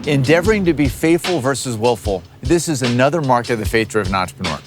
Endeavoring to be faithful versus willful. This is another mark of the faith-driven entrepreneur.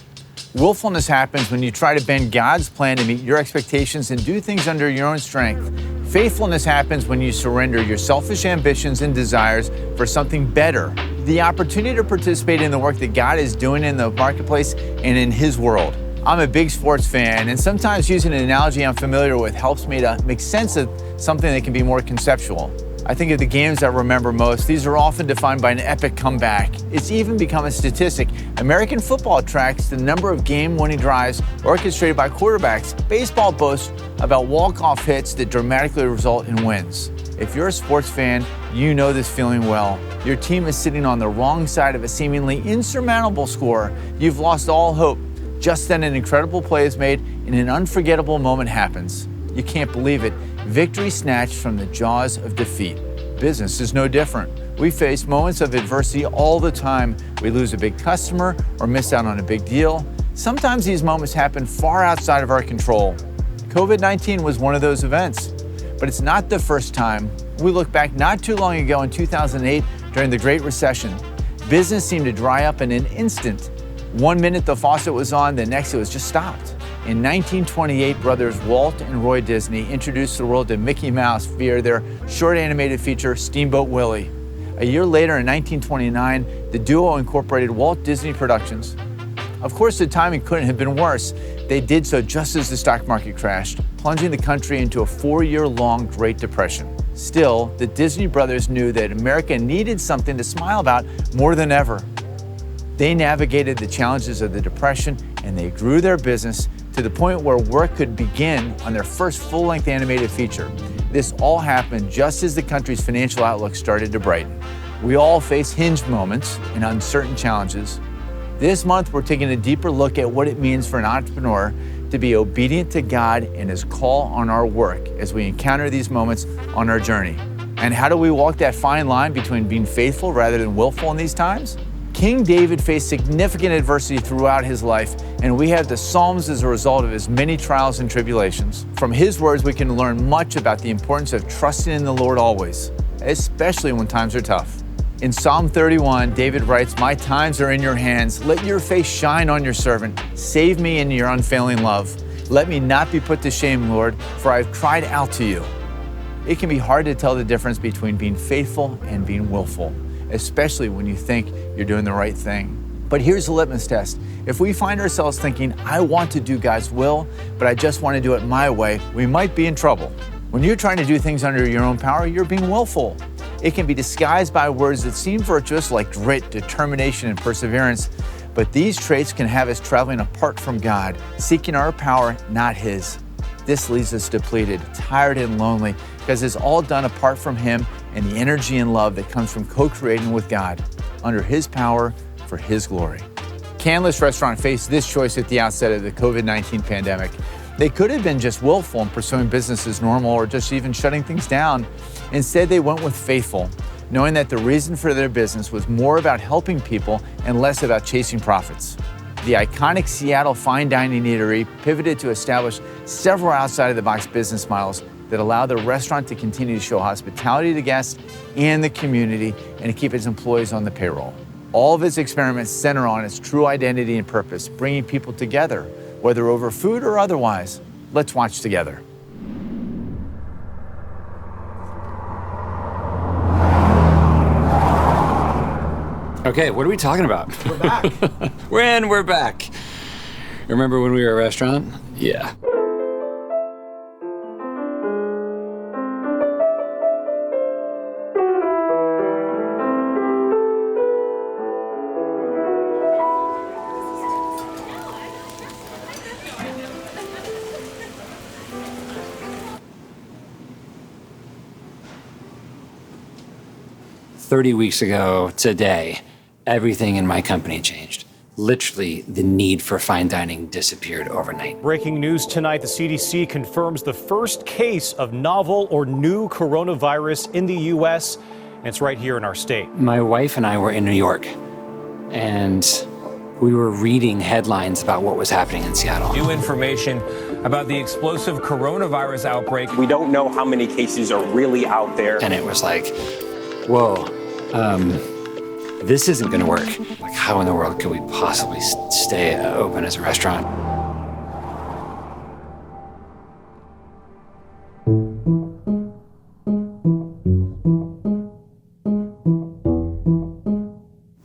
Willfulness happens when you try to bend God's plan to meet your expectations and do things under your own strength. Faithfulness happens when you surrender your selfish ambitions and desires for something better. The opportunity to participate in the work that God is doing in the marketplace and in His world. I'm a big sports fan, and sometimes using an analogy I'm familiar with helps me to make sense of something that can be more conceptual. I think of the games I remember most. These are often defined by an epic comeback. It's even become a statistic. American football tracks the number of game-winning drives orchestrated by quarterbacks. Baseball boasts about walk-off hits that dramatically result in wins. If you're a sports fan, you know this feeling well. Your team is sitting on the wrong side of a seemingly insurmountable score. You've lost all hope. Just then, an incredible play is made and an unforgettable moment happens. You can't believe it. Victory snatched from the jaws of defeat. Business is no different. We face moments of adversity all the time. We lose a big customer or miss out on a big deal. Sometimes these moments happen far outside of our control. COVID-19 was one of those events, but it's not the first time. We look back not too long ago in 2008 during the Great Recession. Business seemed to dry up in an instant. 1 minute the faucet was on, the next it was just stopped. In 1928, brothers Walt and Roy Disney introduced the world to Mickey Mouse via their short animated feature, Steamboat Willie. A year later, in 1929, the duo incorporated Walt Disney Productions. Of course, the timing couldn't have been worse. They did so just as the stock market crashed, plunging the country into a 4-year-long Great Depression. Still, the Disney brothers knew that America needed something to smile about more than ever. They navigated the challenges of the Depression, and they grew their business to the point where work could begin on their first full-length animated feature. This all happened just as the country's financial outlook started to brighten. We all face hinge moments and uncertain challenges. This month, we're taking a deeper look at what it means for an entrepreneur to be obedient to God and His call on our work as we encounter these moments on our journey. And how do we walk that fine line between being faithful rather than willful in these times? King David faced significant adversity throughout his life, and we have the Psalms as a result of his many trials and tribulations. From his words, we can learn much about the importance of trusting in the Lord always, especially when times are tough. In Psalm 31, David writes, "My times are in your hands. Let your face shine on your servant. Save me in your unfailing love. Let me not be put to shame, Lord, for I have cried out to you." It can be hard to tell the difference between being faithful and being willful, especially when you think you're doing the right thing. But here's the litmus test. If we find ourselves thinking, I want to do God's will, but I just want to do it my way, we might be in trouble. When you're trying to do things under your own power, you're being willful. It can be disguised by words that seem virtuous, like grit, determination, and perseverance. But these traits can have us traveling apart from God, seeking our power, not His. This leaves us depleted, tired, and lonely, because it's all done apart from Him and the energy and love that comes from co-creating with God, under His power, for His glory. Canlis Restaurant faced this choice at the outset of the COVID-19 pandemic. They could have been just willful in pursuing business as normal or just even shutting things down. Instead, they went with faithful, knowing that the reason for their business was more about helping people and less about chasing profits. The iconic Seattle fine dining eatery pivoted to establish several outside-of-the-box business models that allow the restaurant to continue to show hospitality to guests and the community and to keep its employees on the payroll. All of its experiments center on its true identity and purpose, bringing people together, whether over food or otherwise. Let's watch together. Okay, what are we talking about? We're back. We're back. Remember when we were at a restaurant? Yeah. "30 weeks ago today, everything in my company changed. Literally, the need for fine dining disappeared overnight." Breaking news tonight, the CDC confirms the first case of novel or new coronavirus in the U.S. And it's right here in our state. My wife and I were in New York, and we were reading headlines about what was happening in Seattle. New information about the explosive coronavirus outbreak. We don't know how many cases are really out there. And it was like, whoa, this isn't going to work. Like, how in the world could we possibly stay open as a restaurant?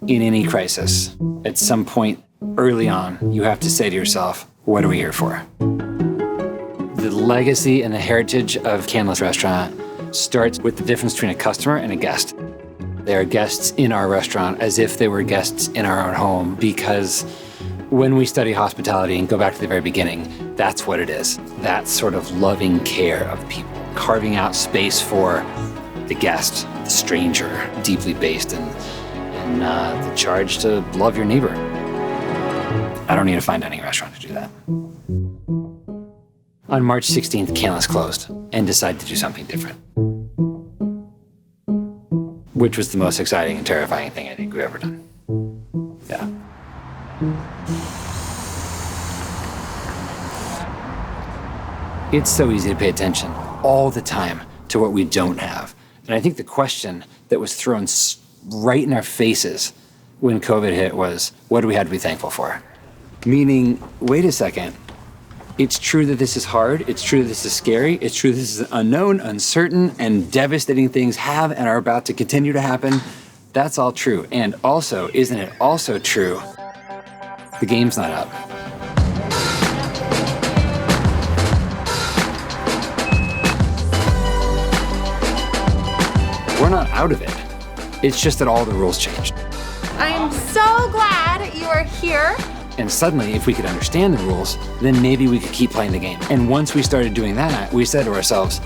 In any crisis, at some point early on, you have to say to yourself, what are we here for? The legacy and the heritage of Canlis Restaurant starts with the difference between a customer and a guest. They are guests in our restaurant as if they were guests in our own home, because when we study hospitality and go back to the very beginning, that's what it is. That sort of loving care of people, carving out space for the guest, the stranger, deeply based in the charge to love your neighbor. I don't need a fine dining restaurant to do that. On March 16th, Canlis closed and decided to do something different, which was the most exciting and terrifying thing I think we've ever done. Yeah. It's so easy to pay attention all the time to what we don't have. And I think the question that was thrown right in our faces when COVID hit was, what do we have to be thankful for? Meaning, wait a second. It's true that this is hard. It's true that this is scary. It's true that this is unknown, uncertain, and devastating things have and are about to continue to happen. That's all true. And also, isn't it also true, the game's not up. We're not out of it. It's just that all the rules changed. I'm so glad you are here. And suddenly, if we could understand the rules, then maybe we could keep playing the game. And once we started doing that, we said to ourselves,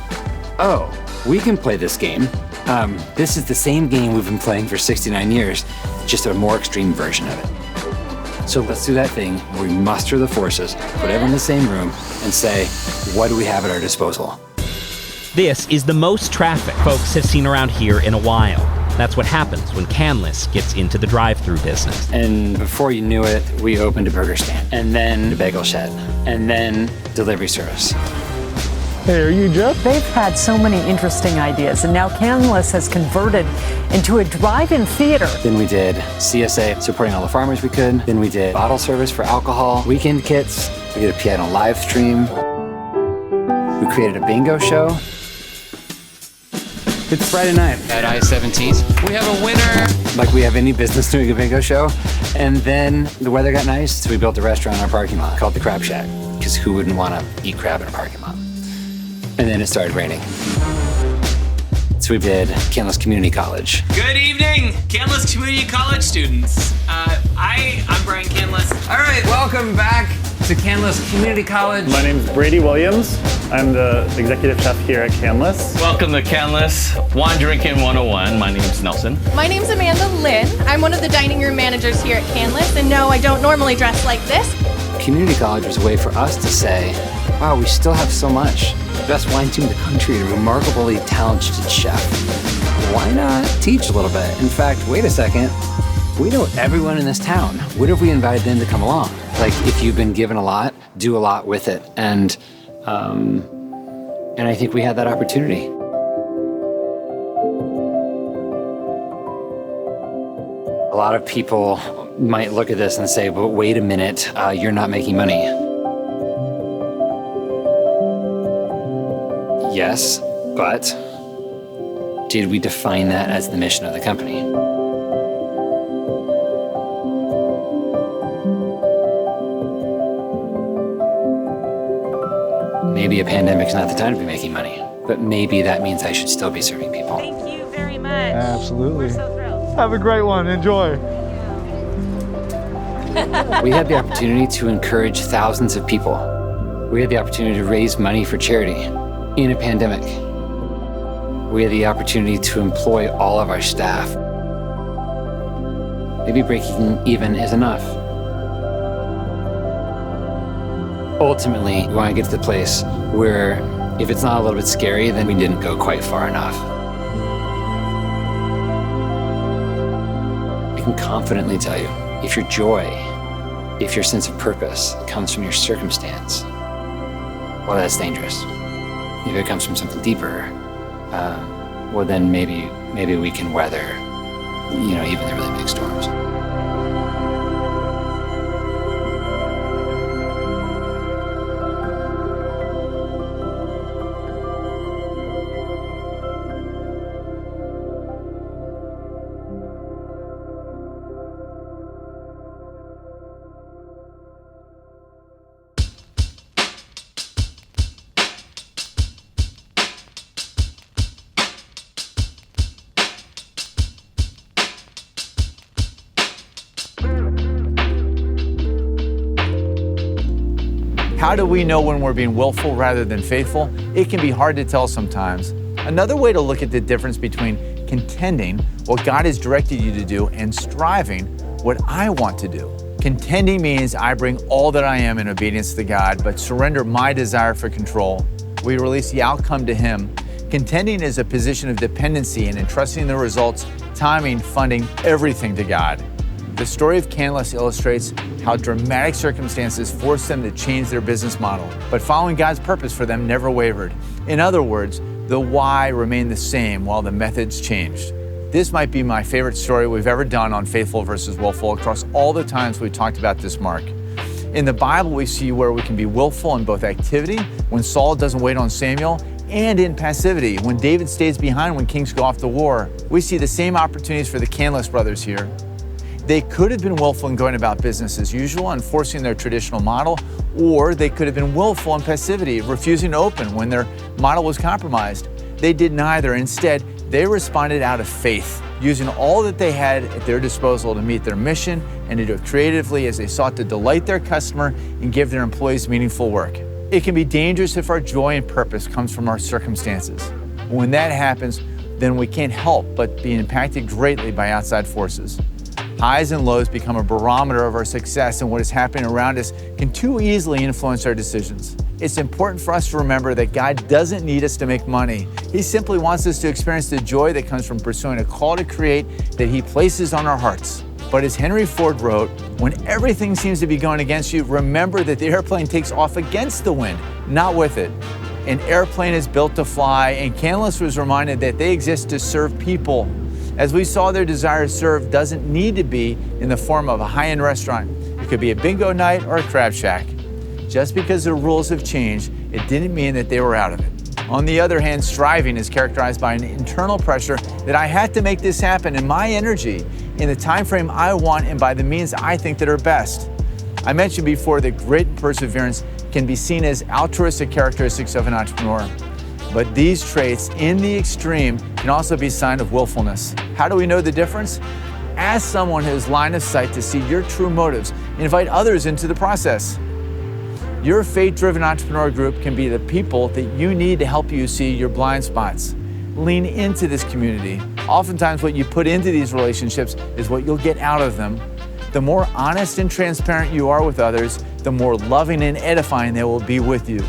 oh, we can play this game. This is the same game we've been playing for 69 years, just a more extreme version of it. So let's do that thing where we muster the forces, put everyone in the same room, and say, what do we have at our disposal? This is the most traffic folks have seen around here in a while. That's what happens when Canlis gets into the drive-through business. And before you knew it, we opened a burger stand, and then a bagel shed, and then delivery service. Hey, are you Jeff? They've had so many interesting ideas, and now Canlis has converted into a drive-in theater. Then we did CSA, supporting all the farmers we could. Then we did bottle service for alcohol, weekend kits. We did a piano live stream. We created a bingo show. It's Friday night at I-17. We have a winner. Like we have any business doing a bingo show. And then the weather got nice, so we built a restaurant in our parking lot called the Crab Shack, because who wouldn't want to eat crab in a parking lot? And then it started raining. So we did Canlis Community College. Good evening, Canlis Community College students. I'm Brian Canlis. All right, welcome back to Canlis Community College. My name is Brady Williams. I'm the executive chef here at Canlis. Welcome to Canlis Wine Drinking 101. My name's Nelson. My name's Amanda Lynn. I'm one of the dining room managers here at Canlis, and no, I don't normally dress like this. Community college was a way for us to say, wow, we still have so much. The best wine team in the country, a remarkably talented chef. Why not teach a little bit? In fact, wait a second. We know everyone in this town. What if we invited them to come along? Like, if you've been given a lot, do a lot with it. And I think we had that opportunity. A lot of people might look at this and say, but wait a minute, you're not making money. Yes, but did we define that as the mission of the company? Maybe a pandemic's not the time to be making money, but maybe that means I should still be serving people. Thank you very much. Absolutely. We're so thrilled. Have a great one. Enjoy. We had the opportunity to encourage thousands of people. We had the opportunity to raise money for charity in a pandemic. We had the opportunity to employ all of our staff. Maybe breaking even is enough. Ultimately, we want to get to the place where if it's not a little bit scary, then we didn't go quite far enough. I can confidently tell you, if your joy, if your sense of purpose comes from your circumstance, well, that's dangerous. If it comes from something deeper, well, then maybe we can weather even the really big storms. How do we know when we're being willful rather than faithful? It can be hard to tell sometimes. Another way to look at the difference between contending, what God has directed you to do, and striving, what I want to do. Contending means I bring all that I am in obedience to God, but surrender my desire for control. We release the outcome to Him. Contending is a position of dependency and entrusting the results, timing, funding, everything to God. The story of Canlis illustrates how dramatic circumstances forced them to change their business model, but following God's purpose for them never wavered. In other words, the why remained the same while the methods changed. This might be my favorite story we've ever done on faithful versus willful across all the times we talked about this mark. In the Bible, we see where we can be willful in both activity, when Saul doesn't wait on Samuel, and in passivity, when David stays behind when kings go off to war. We see the same opportunities for the Canlis brothers here. They could have been willful in going about business as usual and forcing their traditional model, or they could have been willful in passivity, refusing to open when their model was compromised. They did neither. Instead, they responded out of faith, using all that they had at their disposal to meet their mission and to do it creatively as they sought to delight their customer and give their employees meaningful work. It can be dangerous if our joy and purpose comes from our circumstances. When that happens, then we can't help but be impacted greatly by outside forces. Highs and lows become a barometer of our success, and what is happening around us can too easily influence our decisions. It's important for us to remember that God doesn't need us to make money. He simply wants us to experience the joy that comes from pursuing a call to create that He places on our hearts. But as Henry Ford wrote, when everything seems to be going against you, remember that the airplane takes off against the wind, not with it. An airplane is built to fly, and Canlis was reminded that they exist to serve people. As we saw, their desire to serve doesn't need to be in the form of a high-end restaurant. It could be a bingo night or a crab shack. Just because the rules have changed, it didn't mean that they were out of it. On the other hand, striving is characterized by an internal pressure that I have to make this happen in my energy, in the time frame I want, and by the means I think that are best. I mentioned before that grit and perseverance can be seen as altruistic characteristics of an entrepreneur. But these traits, in the extreme, can also be a sign of willfulness. How do we know the difference? Ask someone who has line of sight to see your true motives. Invite others into the process. Your faith-driven entrepreneur group can be the people that you need to help you see your blind spots. Lean into this community. Oftentimes, what you put into these relationships is what you'll get out of them. The more honest and transparent you are with others, the more loving and edifying they will be with you.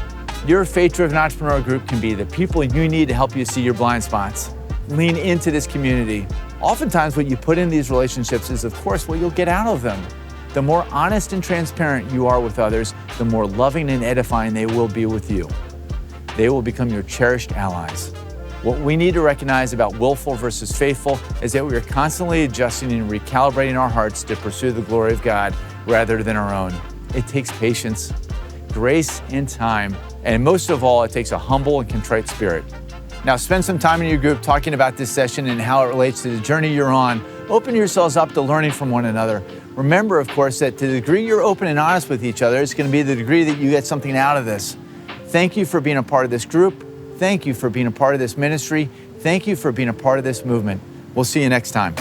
Your faith-driven entrepreneur group can be the people you need to help you see your blind spots. Lean into this community. Oftentimes, what you put in these relationships is, of course, what you'll get out of them. The more honest and transparent you are with others, the more loving and edifying they will be with you. They will become your cherished allies. What we need to recognize about willful versus faithful is that we are constantly adjusting and recalibrating our hearts to pursue the glory of God rather than our own. It takes patience, grace, and time. And most of all, it takes a humble and contrite spirit. Now, spend some time in your group talking about this session and how it relates to the journey you're on. Open yourselves up to learning from one another. Remember, of course, that to the degree you're open and honest with each other, it's going to be the degree that you get something out of this. Thank you for being a part of this group. Thank you for being a part of this ministry. Thank you for being a part of this movement. We'll see you next time.